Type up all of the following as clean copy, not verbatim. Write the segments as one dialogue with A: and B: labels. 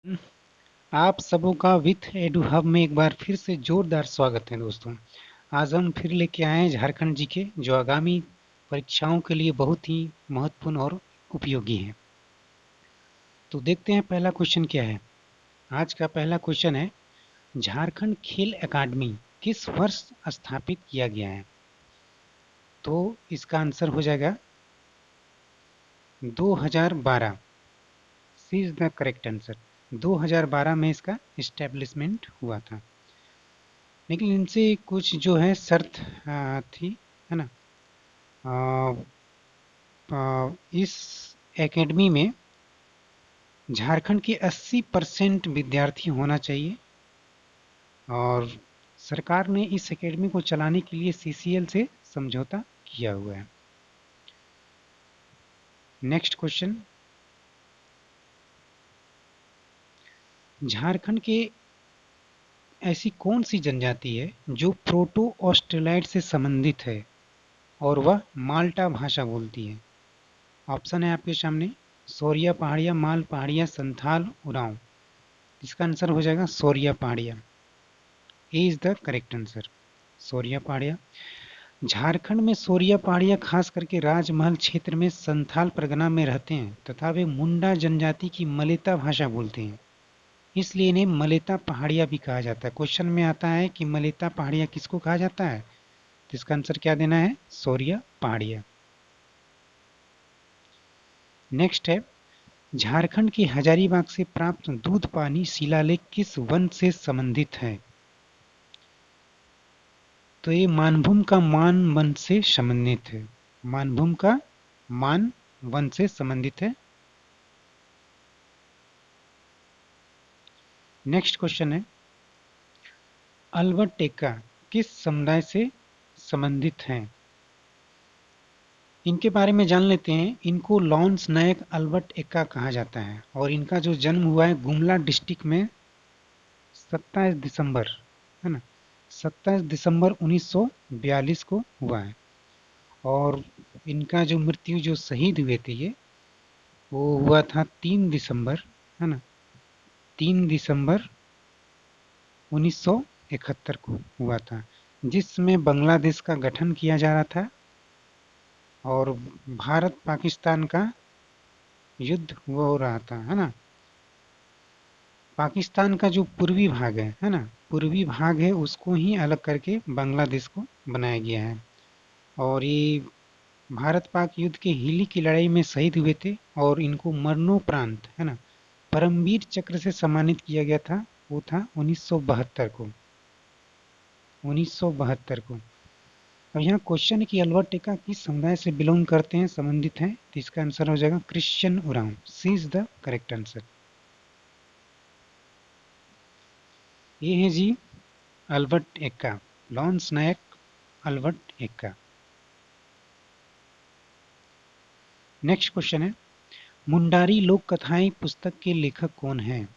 A: आप सबों का विथ एडू हब में एक बार फिर से जोरदार स्वागत है दोस्तों। आज हम फिर लेके आए हैं झारखंड जी के जो आगामी परीक्षाओं के लिए बहुत ही महत्वपूर्ण और उपयोगी है। तो देखते हैं पहला क्वेश्चन क्या है। आज का पहला क्वेश्चन है, झारखंड खेल अकादमी किस वर्ष स्थापित किया गया है? तो इसका आंसर हो जाएगा 2012। सी इज द करेक्ट आंसर। 2012 में इसका इस्टेब्लिशमेंट हुआ था। लेकिन इनसे कुछ जो है शर्त थी, है ना। आ, इस एकेडमी में झारखंड के 80% विद्यार्थी होना चाहिए और सरकार ने इस एकेडमी को चलाने के लिए सीसीएल से समझौता किया हुआ है। नेक्स्ट क्वेश्चन, झारखंड के ऐसी कौन सी जनजाति है जो प्रोटो ऑस्ट्रेलाइड से संबंधित है और वह माल्टा भाषा बोलती है? ऑप्शन है आपके सामने, सोरिया पहाड़िया, माल पहाड़िया, संथाल, उरांव। इसका आंसर हो जाएगा सोरिया पहाड़िया। ए इज द करेक्ट आंसर, सोरिया पहाड़िया। झारखंड में सोरिया पहाड़िया खास करके राजमहल क्षेत्र में संथाल परगना में रहते हैं तथा वे मुंडा जनजाति की मलेता भाषा बोलते हैं, इसलिए इन्हें मलेता पहाड़िया भी कहा जाता है। क्वेश्चन में आता है कि मलेता पहाड़िया किसको कहा जाता है, तो इसका आंसर क्या देना है, सोरिया पहाड़िया। नेक्स्ट है, झारखंड के हजारीबाग से प्राप्त दूध पानी शिलालेख किस वन से संबंधित है? तो ये मानभूम का मान वन से संबंधित है। मानभूम का मान वन से संबंधित है। नेक्स्ट क्वेश्चन है, अल्बर्ट एक्का किस समुदाय से संबंधित हैं? इनके बारे में जान लेते हैं। इनको लॉन्स नायक अल्बर्ट एक्का कहा जाता है और इनका जो जन्म हुआ है गुमला डिस्ट्रिक्ट में 27 दिसंबर, है ना, 27 दिसंबर 1942 को हुआ है। और इनका जो मृत्यु जो शहीद हुए थे ये, वो हुआ था 3 दिसंबर, है ना, 3 दिसंबर 1971 को हुआ था, जिसमें बांग्लादेश का गठन किया जा रहा था और भारत पाकिस्तान का युद्ध हो रहा था, है ना। पाकिस्तान का जो पूर्वी भाग है ना, पूर्वी भाग है उसको ही अलग करके बांग्लादेश को बनाया गया है। और ये भारत पाक युद्ध के हिली की लड़ाई में शहीद हुए थे और इनको मरणोपरांत, है ना, परमवीर चक्र से सम्मानित किया गया था। वो था 1972 को, 1972 को। अब यहाँ क्वेश्चन है कि अल्बर्ट एक्का किस समुदाय से बिलोंग करते हैं, संबंधित हैं, तो इसका आंसर हो जाएगा Christian Oraon. C is the correct answer. ये है जी Albert Ekka, lance Naik Albert Ekka. Next question है, मुंडारी लोक कथाएं पुस्तक के लेखक कौन हैं?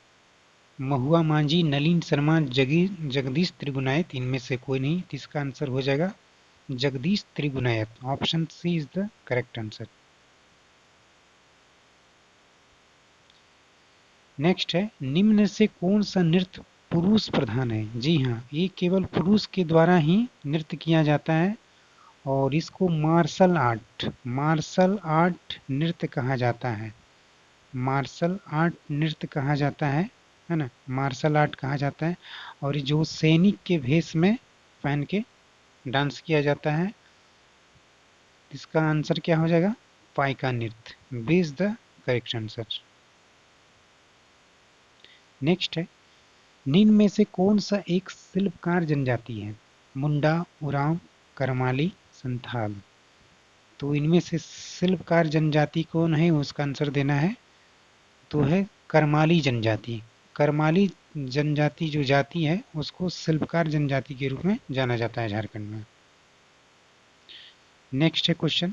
A: महुआ मांझी, नलिन शर्मा, जगदीश त्रिगुनायत, इनमें से कोई नहीं, तो इसका आंसर हो जाएगा Jagdish Trigunayat. Option C is the correct answer. Next है, निम्न से कौन सा नृत्य पुरुष प्रधान है? जी हाँ, ये केवल पुरुष के द्वारा ही नृत्य किया जाता है और इसको मार्शल आर्ट नृत्य कहा जाता है। मार्शल आर्ट नृत्य कहा जाता है ना, मार्शल आर्ट कहा जाता है। और जो सैनिक के भेष में पहन के डांस किया जाता है, इसका आंसर क्या हो जाएगा, पाइका नृत्य। B is the correct answer. Next है, निम्न में से कौन सा एक शिल्पकार जनजाति है? मुंडा, उरांव, करमाली, संथाल। तो इनमें से शिल्पकार जनजाति कौन है, उसका आंसर देना है, तो है करमाली जनजाति। करमाली जनजाति जो जाति है उसको शिल्पकार जनजाति के रूप में जाना जाता है झारखंड में। नेक्स्ट है क्वेश्चन,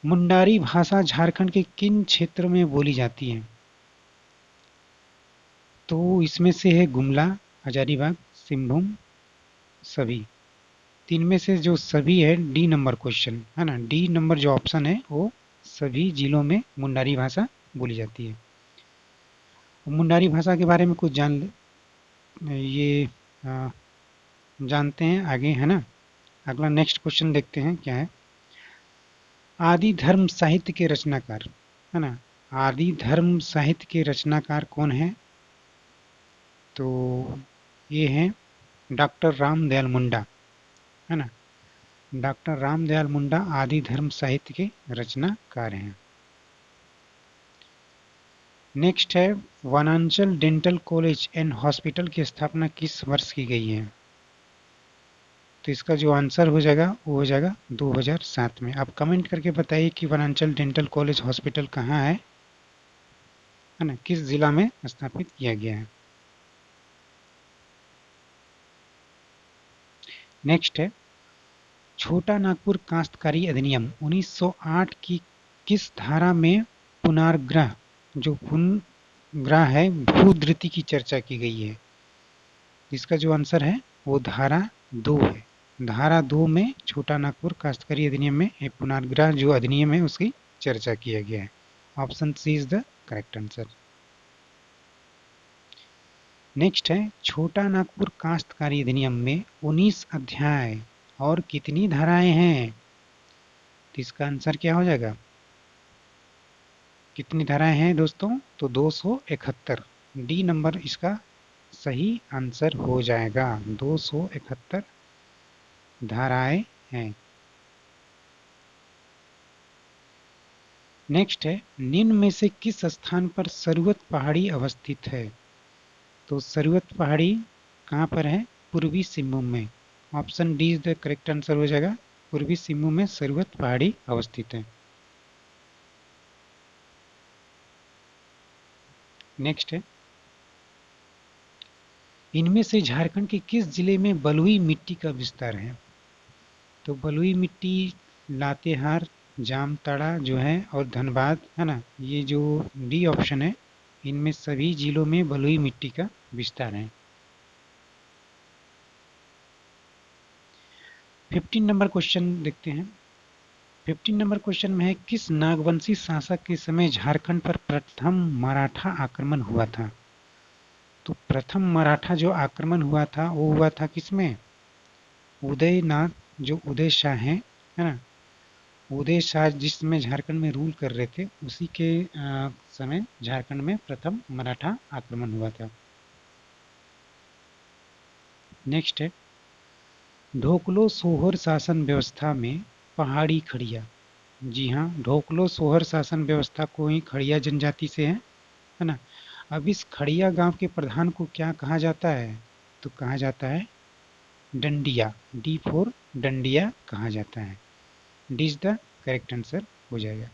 A: मुंडारी भाषा झारखंड के किन क्षेत्रों में बोली जाती है? तो इसमें से है गुमला, हजारीबाग, सिंहभूम, सभी। तीन में से जो सभी है डी नंबर क्वेश्चन, है ना, डी नंबर जो ऑप्शन है वो सभी जिलों में मुंडारी भाषा बोली जाती है। मुंडारी भाषा के बारे में कुछ ये आ, जानते हैं आगे, है ना। अगला नेक्स्ट क्वेश्चन देखते हैं क्या है। आदि धर्म साहित्य के रचनाकार, है ना, आदि धर्म साहित्य के रचनाकार कौन है? तो ये हैं डॉक्टर रामदयाल मुंडा, है ना। डॉक्टर रामदयाल मुंडा आदि धर्म साहित्य के रचनाकार हैं। नेक्स्ट है, वनांचल डेंटल कॉलेज एंड हॉस्पिटल की स्थापना किस वर्ष की गई है? तो इसका जो आंसर हो जाएगा वो हो जाएगा 2007 में। आप कमेंट करके बताइए कि वनांचल डेंटल कॉलेज हॉस्पिटल कहाँ है ना, किस जिला में स्थापित किया गया है। नेक्स्ट है, छोटा नागपुर काश्तकारी अधिनियम 1908 की किस धारा में पुनर्ग्रह, जो पुनर्ग्रह है, भूधृति की चर्चा की गई है? इसका जो आंसर है वो धारा 2 है। धारा 2 में छोटा नागपुर काश्तकारी अधिनियम में एक पुनर्ग्रह जो अधिनियम है उसकी चर्चा किया गया है। Option C is the correct answer. Next है, छोटा नागपुर काश्तकारी अधिनियम में 19 अध्याय और कितनी धाराएं हैं? तो इसका आंसर क्या हो जाएगा? कितनी धाराएं हैं दोस्तों? तो 271। डी नंबर इसका सही आंसर हो जाएगा। 271 धाराएं हैं। नेक्स्ट है, निम्न में से किस स्थान पर सरवत पहाड़ी अवस्थित है? तो सरवत पहाड़ी कहाँ पर है? पूर्वी सिंहभूम में। Option D is the correct answer हो जाएगा। पूर्वी सिंहभूम में सरवत पहाड़ी अवस्थित है। नेक्स्ट है, इनमें से झारखंड के किस जिले में बलुई मिट्टी का विस्तार है? तो बलुई मिट्टी लातेहार, जामताड़ा जो है और धनबाद, है ना, ये जो डी ऑप्शन है, इनमें सभी जिलों में बलुई मिट्टी का विस्तार है। 15 नंबर क्वेश्चन देखते हैं। 15 नंबर क्वेश्चन में है, किस नागवंशी शासक के समय झारखंड पर प्रथम मराठा आक्रमण हुआ था? तो प्रथम मराठा जो आक्रमण हुआ था वो हुआ था किसमें? उदयनाथ, जो उदय शाह हैं, है ना, उदय शाह जिस समय झारखंड में रूल कर रहे थे उसी के समय झारखंड में प्रथम मराठा आक्रमण हुआ था। नेक्स्ट है, ढोकलो सोहर शासन व्यवस्था में पहाड़ी खड़िया। जी हाँ, ढोकलो सोहर शासन व्यवस्था को ही खड़िया जनजाति से है ना। अब इस खड़िया गांव के प्रधान को क्या कहा जाता है? तो कहा जाता है डंडिया। डी फोर डंडिया कहा जाता है। D is the correct answer हो जाएगा।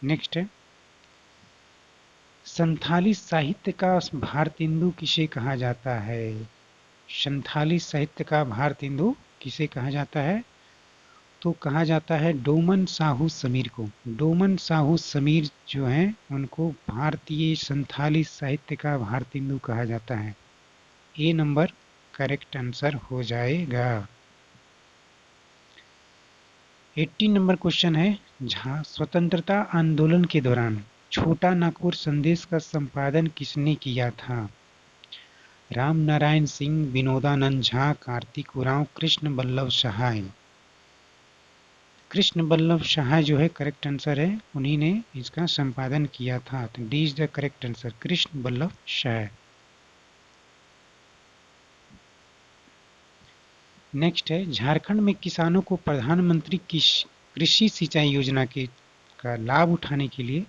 A: नेक्स्ट है, संथाली साहित्य का भारतेंदु किसे कहा जाता है? संथाली साहित्य का भारतेंदु किसे कहा जाता है? तो कहा जाता है डोमन साहू समीर को। डोमन साहू समीर जो हैं उनको भारतीय संथाली साहित्य का भारतेंदु कहा जाता है। ए नंबर करेक्ट आंसर हो जाएगा। 18 नंबर क्वेश्चन है, स्वतंत्रता आंदोलन के दौरान छोटा नागपुर संदेश का संपादन किसने किया था? राम नारायण सिंह, विनोदानंद झा, कार्तिक उरांव, कृष्ण बल्लभ सहाय। कृष्ण बल्लभ सहाय जो है करेक्ट आंसर है, उन्हीं ने इसका संपादन किया था। तो D is the correct answer, Krishna Ballabh Sahay. Next है, झारखंड में किसानों को प्रधानमंत्री कृषि सिंचाई योजना के का लाभ उठाने के लिए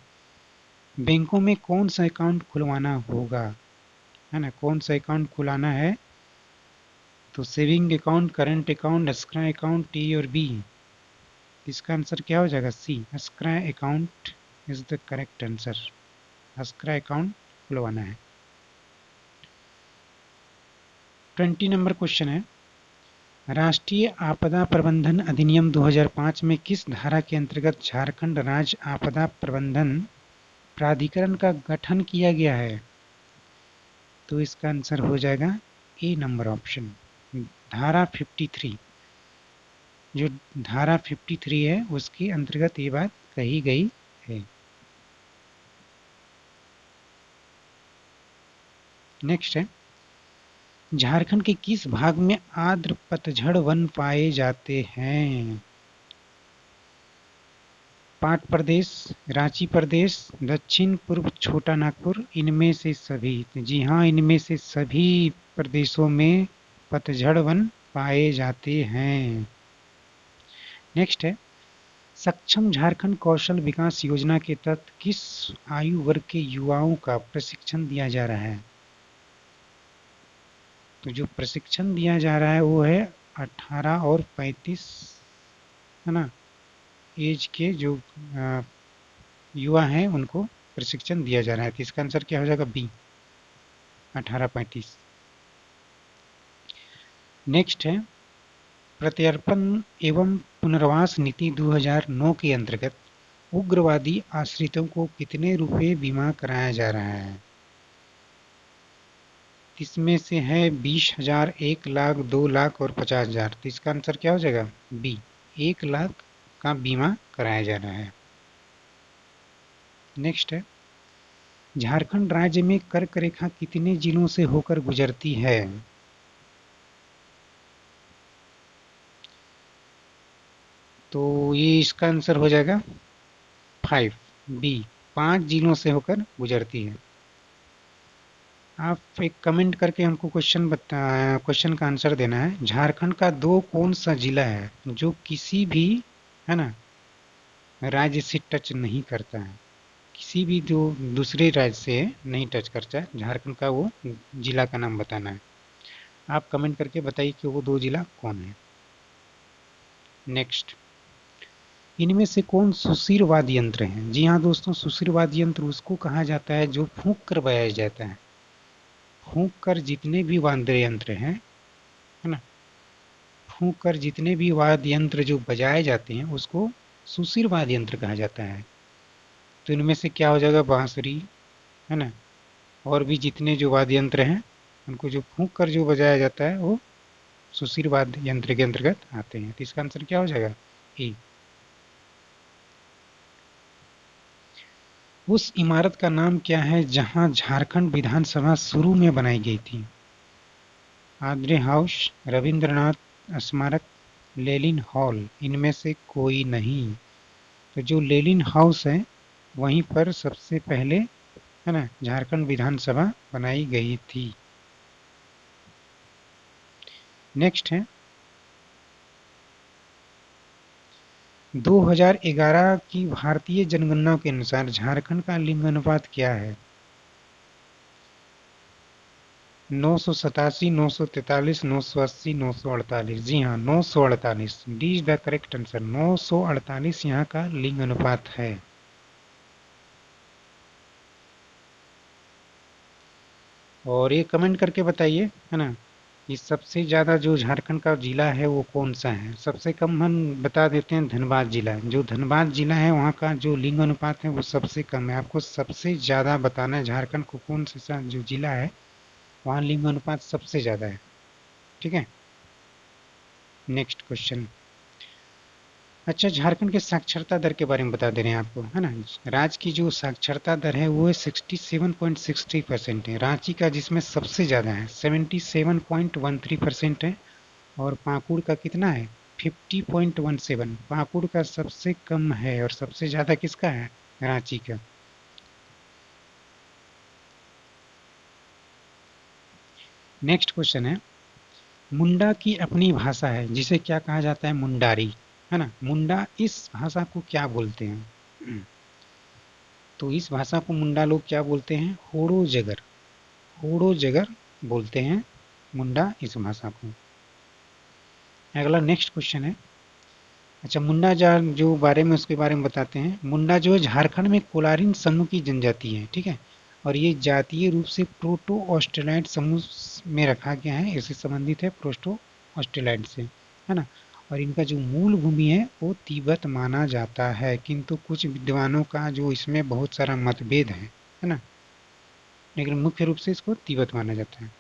A: बैंकों में कौन सा अकाउंट खुलवाना होगा, है ना, कौन सा अकाउंट खुलाना है? तो saving account, current account, escrow account, A और बी। इसका आंसर क्या हो जाएगा? C, escrow account is the correct answer. Escrow account खुलवाना है। 20 नंबर क्वेश्चन है, राष्ट्रीय आपदा प्रबंधन अधिनियम 2005 में किस धारा के अंतर्गत झारखंड राज्य आपदा प्रबंधन प्राधिकरण का गठन किया गया है? तो इसका आंसर हो जाएगा ए नंबर ऑप्शन, धारा 53। जो धारा 53 है उसके अंतर्गत ये बात कही गई है। नेक्स्ट है, झारखंड के किस भाग में आर्द्र पतझड़ वन पाए जाते हैं? पाट प्रदेश, रांची प्रदेश, दक्षिण पूर्व छोटा नागपुर, इनमें से सभी? तो जी हाँ, इनमें से सभी प्रदेशों में पतझड़ वन पाए जाते हैं। नेक्स्ट है, सक्षम झारखंड कौशल विकास योजना के तहत किस आयु वर्ग के युवाओं का प्रशिक्षण दिया जा रहा है? तो जो प्रशिक्षण दिया जा रहा है वो है 18 और 35, है ना, एज के जो युवा हैं उनको प्रशिक्षण दिया जा रहा है। तो इसका आंसर क्या हो जाएगा? बी, 18-35। नेक्स्ट है, प्रत्यर्पण एवं पुनर्वास नीति 2009 के अंतर्गत उग्रवादी आश्रितों को कितने रुपए बीमा कराया जा रहा है? इसमें से है 20,000, 1,00,000, 2,00,000 और 50,000। तो इसका आंसर क्या हो जाएगा? बी, 1,00,000 का बीमा कराया जा रहा है। नेक्स्ट है, झारखंड राज्य में कर्क रेखा कितने जिलों से होकर गुजरती है? तो ये इसका आंसर हो जाएगा 5, बी, 5 जिलों से होकर गुजरती है। आप एक कमेंट करके हमको क्वेश्चन का आंसर देना है। झारखंड का दो कौन सा जिला है जो किसी भी, है ना, राज्य से टच नहीं करता है? किसी भी जो दूसरे राज्य से नहीं टच करता है, झारखंड का वो जिला का नाम बताना है। आप कमेंट करके बताइए कि वो 2 जिला कौन है। नेक्स्ट, इनमें से कौन सुशिर वाद्य यंत्र है? जी हाँ दोस्तों, सुशिर वाद्य यंत्र उसको कहा जाता है जो फूंक कर बजाया जाता है। फूंक कर जितने भी वाद्य यंत्र हैं, है ना, फूंक कर जितने भी वाद्य यंत्र जो बजाए जाते हैं उसको सुशिर वाद्य यंत्र कहा जाता है। तो इनमें से क्या हो जाएगा? बांसुरी, है ना, और भी जितने जो वाद्य यंत्र हैं उनको जो फूंक कर जो बजाया जाता है वो सुशिर वाद्य यंत्र के अंतर्गत आते हैं। तो इसका आंसर क्या हो जाएगा? ए। उस इमारत का नाम क्या है जहां झारखंड विधानसभा शुरू में बनाई गई थी? आद्रे हाउस, रविंद्रनाथ स्मारक, लेनिन हॉल, इनमें से कोई नहीं। तो जो लेनिन हाउस है वहीं पर सबसे पहले, है ना, झारखंड विधानसभा बनाई गई थी। नेक्स्ट है, 2011 की भारतीय जनगणना के अनुसार झारखंड का लिंग अनुपात क्या है? 987, 943, 980, 948? जी हाँ, 948, D is the correct answer. 948 यहाँ का लिंग अनुपात है। और ये कमेंट करके बताइए, है ना, कि सबसे ज़्यादा जो झारखंड का जिला है वो कौन सा है? सबसे कम हम बता देते हैं धनबाद जिला है। जो धनबाद जिला है वहाँ का जो लिंग अनुपात है वो सबसे कम है। आपको सबसे ज़्यादा बताना है झारखंड को कौन सा जो जिला है वहाँ लिंग अनुपात सबसे ज़्यादा है। ठीक है, नेक्स्ट क्वेश्चन। अच्छा, झारखंड के साक्षरता दर के बारे में बता दे रहे हैं आपको, है ना। राज्य की जो साक्षरता दर है वो 67.63% है। रांची का जिसमें सबसे ज़्यादा है 77.13% है। और पाकुड़ का कितना है? 50.17। पाकुड़ का सबसे कम है और सबसे ज़्यादा किसका है? रांची का। नेक्स्ट क्वेश्चन है, मुंडा की अपनी भाषा है जिसे क्या कहा जाता है? मुंडारी, है ना। मुंडा इस भाषा को क्या बोलते हैं? तो इस भाषा को मुंडा लोग क्या बोलते हैं? होड़ो जगर। होड़ो जगर बोलते हैं मुंडा इस भाषा को। अगला नेक्स्ट क्वेश्चन है, अच्छा, मुंडा जो बारे में उसके बारे में बताते हैं। मुंडा जो है झारखंड में कोलारिन समूह की जनजाति है। ठीक है, और ये जातीय रूप से प्रोटो ऑस्ट्रेलाइड समूह में रखा गया है। इससे संबंधित है प्रोटो ऑस्ट्रेलाइड से, है ना। और इनका जो मूल भूमि है वो तिब्बत माना जाता है, किंतु कुछ विद्वानों का जो इसमें बहुत सारा मतभेद है ना, लेकिन मुख्य रूप से इसको तिब्बत माना जाता है।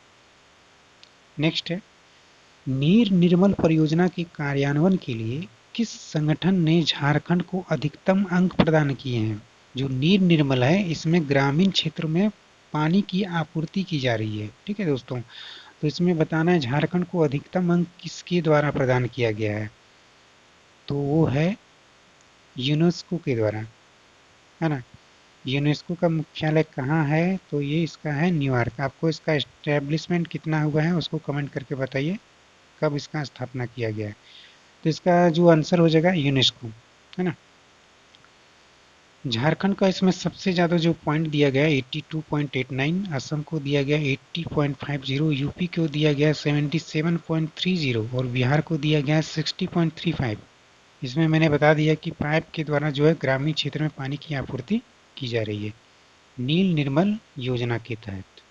A: नेक्स्ट है, नीर निर्मल परियोजना के कार्यान्वयन के लिए किस संगठन ने झारखंड को अधिकतम अंक प्रदान किए हैं? जो नीर निर्मल है इसमें ग्रामीण क्षेत्र में पानी की आपूर्ति की जा रही है। ठीक है दोस्तों, तो इसमें बताना है झारखंड को अधिकतम अंक किसके द्वारा प्रदान किया गया है, तो वो है यूनेस्को के द्वारा, है ना। यूनेस्को का मुख्यालय कहाँ है, तो ये इसका है न्यूयॉर्क। आपको इसका एस्टेब्लिशमेंट कितना हुआ है उसको कमेंट करके बताइए, कब इसका स्थापना किया गया है। तो इसका जो आंसर हो जाएगा यूनेस्को, है ना। झारखंड का इसमें सबसे ज़्यादा जो पॉइंट दिया गया है 82.89, असम को दिया गया 80.50, यूपी को दिया गया 77.30 और बिहार को दिया गया 60.35। इसमें मैंने बता दिया कि पाइप के द्वारा जो है ग्रामीण क्षेत्र में पानी की आपूर्ति की जा रही है नील निर्मल योजना के तहत।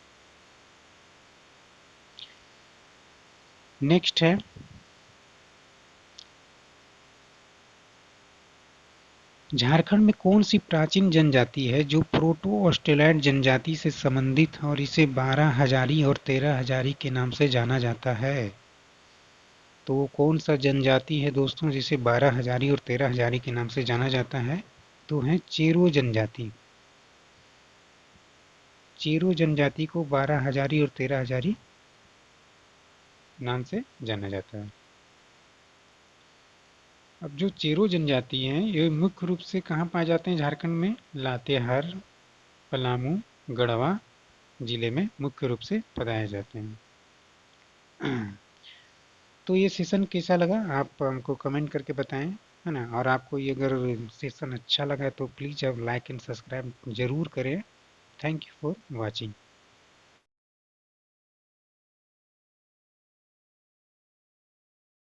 A: नेक्स्ट है, झारखंड में कौन सी प्राचीन जनजाति है जो प्रोटो ऑस्ट्रेलॉइड जनजाति से संबंधित और इसे 12 हजारी और 13 हजारी के नाम से जाना जाता है। तो वो कौन सा जनजाति है दोस्तों जिसे 12 हजारी और 13 हजारी के नाम से जाना जाता है, तो है चेरो जनजाति। चेरो जनजाति को 12 हजारी और 13 हजारी नाम से जाना जाता है। अब जो चेरो जनजाति हैं ये मुख्य रूप से कहाँ पाए जाते हैं झारखंड में, लातेहार, पलामू, गढ़वा जिले में मुख्य रूप से पाए जाते हैं। तो ये सेशन कैसा लगा आप हमको कमेंट करके बताएं, है ना। और आपको ये अगर सेशन अच्छा लगा है तो प्लीज़ आप लाइक एंड सब्सक्राइब जरूर करें। Thank you for watching.